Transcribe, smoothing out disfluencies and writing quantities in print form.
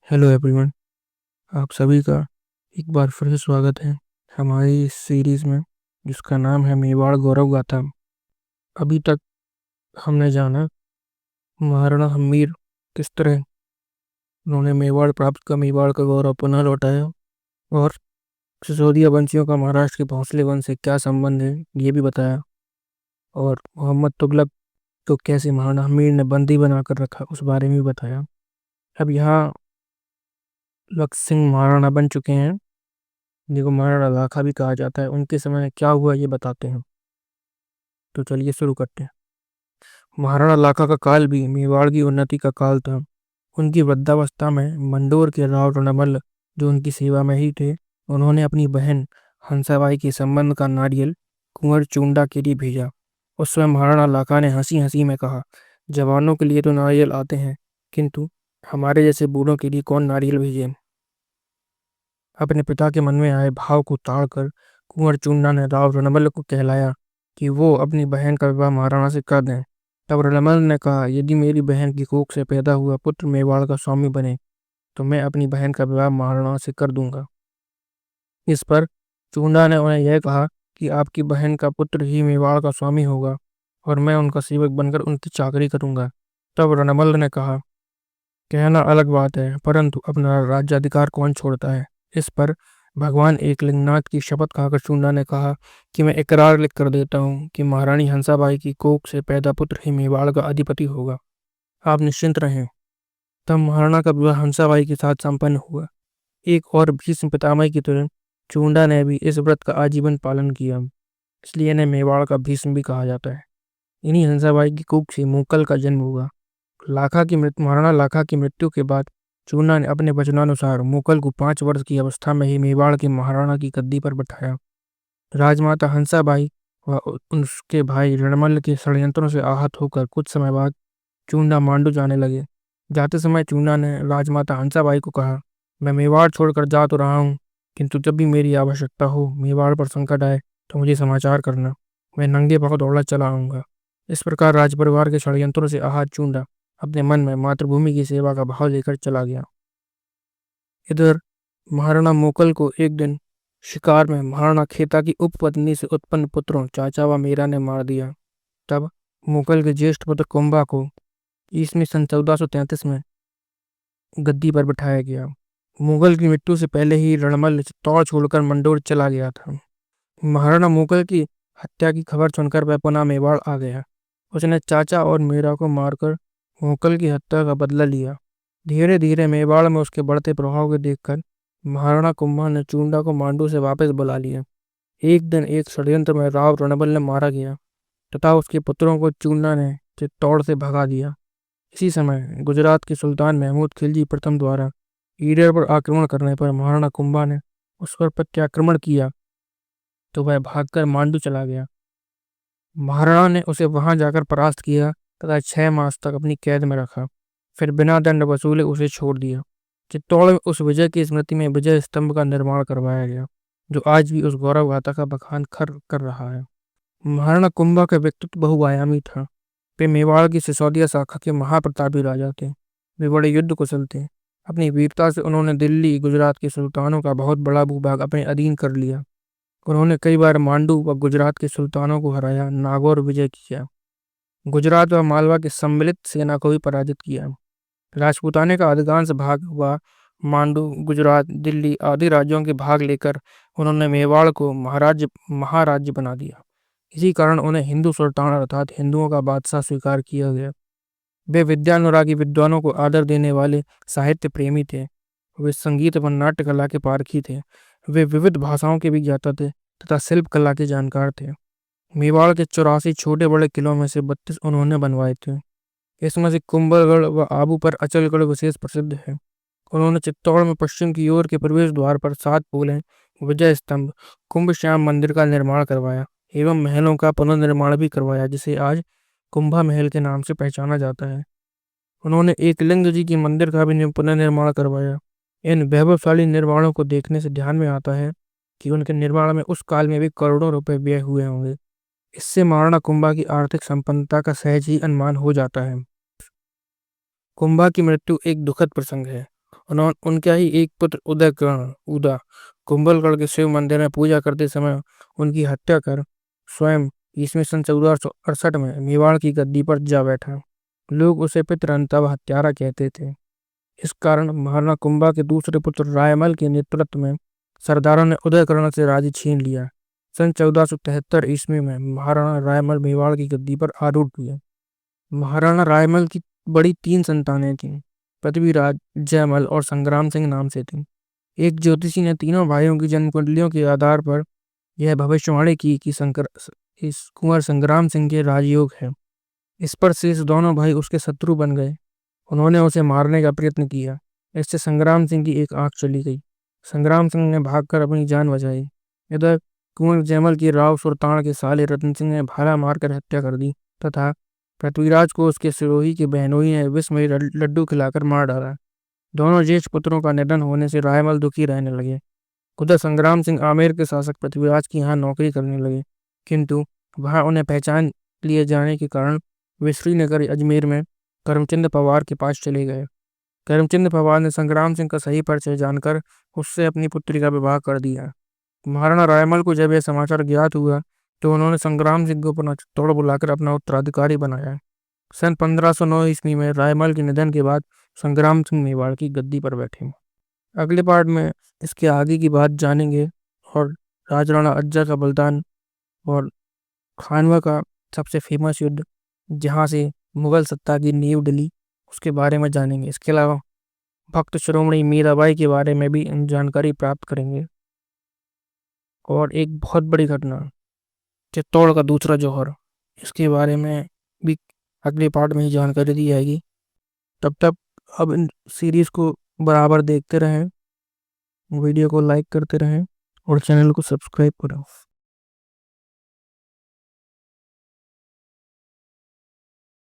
Hello everyone. आप सभी का एक बार फिर से स्वागत है हमारी इस सीरीज़ में, जिसका नाम है मेवाड़ गौरव गाथा। अभी तक हमने जाना महाराणा हम्मीर किस तरह उन्होंने मेवाड़ प्राप्त का मेवाड़ का गौरव पुनः लौटाया, और सिसोदिया वंशियों का महाराष्ट्र के भोंसले वंश से क्या संबंध है ये भी बताया, और मोहम्मद तुगलक को कैसे महाराणा हम्मीर ने बंदी बनाकर रखा उस बारे में भी बताया। अब यहाँ लक्ष्य सिंह महाराणा बन चुके हैं, जिनको महाराणा लाखा भी कहा जाता है। उनके समय में क्या हुआ ये बताते हैं, तो चलिए शुरू करते हैं। महाराणा लाखा का काल भी मेवाड़ की उन्नति का काल था। उनकी वृद्धावस्था में मंडोर के राव रणबल, जो उनकी सेवा में ही थे, उन्होंने अपनी बहन हंसाबाई के संबंध का नारियल कुंवर चूंडा के लिए भेजा। उस समय महाराणा लाखा ने हंसी हंसी में कहा, जवानों के लिए तो नारियल आते हैं, किंतु हमारे जैसे बूढ़ों के लिए कौन नारियल भेजे। अपने पिता के मन में आए भाव को ताड़कर कुंवर चूंडा ने राव रणबल को कहलाया कि वो अपनी बहन का विवाह महाराणा से कर दें। तब रणबल ने कहा, यदि मेरी बहन की कोख से पैदा हुआ पुत्र मेवाड़ का स्वामी बने तो मैं अपनी बहन का विवाह महाराणा से कर दूंगा। इस पर चूंडा ने उन्हें यह कहा कि आपकी बहन का पुत्र ही मेवाड़ का स्वामी होगा और मैं उनका सेवक बनकर उनकी चाकरी करूंगा। तब रणबल ने कहा, कहना अलग बात है, परंतु अपना राज्याधिकार कौन छोड़ता है। इस पर भगवान एकलिंगनाथ की शपथ खाकर चूंडा ने कहा कि मैं इकरार लिख कर देता हूँ कि महारानी हंसाबाई की कोख से पैदा पुत्र ही मेवाड़ का अधिपति होगा। आप निश्चिंत रहें। तब महाराणा का विवाह हंसाबाई के साथ संपन्न हुआ। एक और भीष्म पितामह की तरह चूंडा ने भी इस व्रत का आजीवन पालन किया, इसलिए इन्हें मेवाड़ का भीष्म भी कहा जाता है। इन्हीं हंसाबाई की कोख से मूकल का जन्म हुआ। महाराणा लाखा की मृत्यु के बाद चूंडा ने अपने वचनानुसार मूकल को 5 वर्ष की अवस्था में ही मेवाड़ के महाराणा की गद्दी पर बैठाया। राजमाता हंसाबाई व उसके भाई रणमल के षड्यंत्रों से आहत होकर कुछ समय बाद चूंडा मांडू जाने लगे। जाते समय चूंडा ने राजमाता हंसाबाई को कहा, मैं मेवाड़ छोड़कर जा तो रहा हूँ, किंतु जब भी मेरी आवश्यकता हो, मेवाड़ पर संकट आए तो मुझे समाचार करना, मैं नंगे पांव दौड़ा चला आऊंगा। इस प्रकार राजपरिवार के षड्यंत्रों से आहत चूंडा अपने मन में मातृभूमि की सेवा का भाव लेकर चला गया। इधर महाराणा मोकल को एक दिन शिकार में महाराणा खेता की उपपत्नी से उत्पन्न पुत्रों चाचा व मीरा ने मार दिया। तब मोकल के ज्येष्ठ पुत्र कुंभा को ईस्वी सन 1433 में गद्दी पर बिठाया गया। मुगल की मृत्यु से पहले ही रणमल चित्तौड़ छोड़कर मंडोर चला गया था। महाराणा मुगल की हत्या की खबर सुनकर वह पुनः मेवाड़ आ गया। उसने चाचा और मीरा को मारकर मुगल की हत्या का बदला लिया। धीरे धीरे मेवाड़ में उसके बढ़ते प्रभाव को देखकर महाराणा कुंभा ने चूंडा को मांडू से वापस बुला लिया। एक दिन एक षड्यंत्र में राव रणबल ने मारा गया तथा उसके पुत्रों को चूंडा ने चित्तौड़ से भगा दिया। इसी समय गुजरात के सुल्तान महमूद खिलजी प्रथम द्वारा ईडर पर आक्रमण करने पर महाराणा कुंभा ने उस पर प्रत्याक्रमण किया तो वह भागकर मांडू चला गया। महाराणा ने उसे वहां जाकर परास्त किया तथा 6 मास तक अपनी कैद में रखा, फिर बिना दंड वसूले उसे छोड़ दिया। चित्तौड़ में उस विजय की स्मृति में विजय स्तंभ का निर्माण करवाया गया, जो आज भी उस गौरव गाथा का बखान कर रहा है। महाराणा कुंभा का व्यक्तित्व बहुआयामी था। वे मेवाड़ की सिसोदिया शाखा के महाप्रतापी राजा थे। वे बड़े युद्ध कुशल थे। अपनी वीरता से उन्होंने दिल्ली गुजरात के सुल्तानों का बहुत बड़ा भूभाग अपने अधीन कर लिया। उन्होंने कई बार मांडू व गुजरात के सुल्तानों को हराया, नागौर विजय किया। गुजरात व मालवा की सम्मिलित सेना को भी पराजित किया। राजपूताने का अधिकांश भाग व मांडू, गुजरात, दिल्ली आदि राज्यों के भाग लेकर उन्होंने मेवाड़ को महाराज्य बना दिया। इसी कारण उन्हें हिंदू सुल्तान अर्थात हिंदुओं का बादशाह स्वीकार किया गया। वे विद्यानुरागी विद्वानों को आदर देने वाले साहित्य प्रेमी थे। वे संगीत व नाट्य कला के पारखी थे। वे विविध भाषाओं के भी ज्ञाता थे तथा शिल्प कला के जानकार थे। मेवाड़ के 84 छोटे बड़े किलों में से 32 उन्होंने बनवाए थे। इसमें से कुंभलगढ़ व आबू पर अचलगढ़ विशेष प्रसिद्ध है। उन्होंने चित्तौड़ में पश्चिम की ओर के प्रवेश द्वार पर 7 पोलें, विजय स्तंभ, कुंभ श्याम मंदिर का निर्माण करवाया एवं महलों का पुनर्निर्माण भी करवाया, जिसे आज कुंभा महल के नाम से पहचाना जाता है। उन्होंने एकलिंग जी के मंदिर का भी पुनर्निर्माण करवाया। इन वैभवशाली निर्माणों को देखने से ध्यान में आता है कि उनके निर्माण में उस काल में भी करोड़ों रुपए व्यय हुए होंगे। इससे महाराणा कुंभा की आर्थिक संपन्नता का सहज ही अनुमान हो जाता है। कुंभा की मृत्यु एक दुखद प्रसंग है। उनका ही एक पुत्र उदा कुंभलगढ़ के शिव मंदिर में पूजा करते समय उनकी हत्या कर स्वयं इसमें सन 1468 में मेवाड़ की गद्दी पर जा बैठा। लोग उसे पितृहंता हत्यारा कहते थे। इस कारण महाराणा कुंभा के दूसरे पुत्र रायमल के नेतृत्व में सरदारों ने उदयकर्ण से राज्य छीन लिया। सन 1473 ईस्वी में महाराणा रायमल मेवाड़ की गद्दी पर आरूढ़ हुए। महाराणा रायमल की बड़ी 3 संतानें थीं। पृथ्वीराज, जयमल और संग्राम सिंह नाम से थीं। एक ज्योतिषी ने तीनों भाइयों की जन्म कुंडलियों के आधार पर यह भविष्यवाणी की कि इस कुंवर संग्राम सिंह के राजयोग है। इस पर शेष दोनों भाई उसके शत्रु बन गए। उन्होंने उसे मारने का प्रयत्न किया। इससे संग्राम सिंह की एक आंख चली गई। संग्राम सिंह ने भागकर अपनी जान बचाई। इधर कुंवर जयमल की राव सुल्तान के साले रतन सिंह ने भाला मारकर हत्या कर दी तथा पृथ्वीराज को उसके सिरोही के बहनोई ने विषमयी लड्डू खिलाकर मार डाला। दोनों ज्येष्ठ पुत्रों का निधन होने से रायमल दुखी रहने लगे। उधर संग्राम सिंह आमेर के शासक पृथ्वीराज की यहाँ नौकरी करने लगे, किंतु वहां उन्हें पहचान लिए जाने के कारण वे श्रीनगर अजमेर में करमचंद पवार के पास चले गए। करमचंद पवार ने संग्राम सिंह का सही परिचय जानकर उससे अपनी पुत्री का विवाह कर दिया। महाराणा रायमल को जब यह समाचार ज्ञात हुआ तो उन्होंने संग्राम सिंह को अपना चित्तौड़ बुलाकर अपना उत्तराधिकारी बनाया। सन 1509 ईस्वी में रायमल के निधन के बाद संग्राम सिंह मेवाड़ की गद्दी पर बैठे। अगले पार्ट में इसके आगे की बात जानेंगे और राजराणा अज्जा का बलिदान और खानवा का सबसे फेमस युद्ध जहां से मुगल सत्ता की नींव डली उसके बारे में जानेंगे। इसके अलावा भक्त शिरोमणि मीराबाई के बारे में भी जानकारी प्राप्त करेंगे और एक बहुत बड़ी घटना चित्तौड़ का दूसरा जौहर, इसके बारे में भी अगले पार्ट में ही जानकारी दी जाएगी। तब तक अब इन सीरीज को बराबर देखते रहें, वीडियो को लाइक करते रहें और चैनल को सब्सक्राइब करें।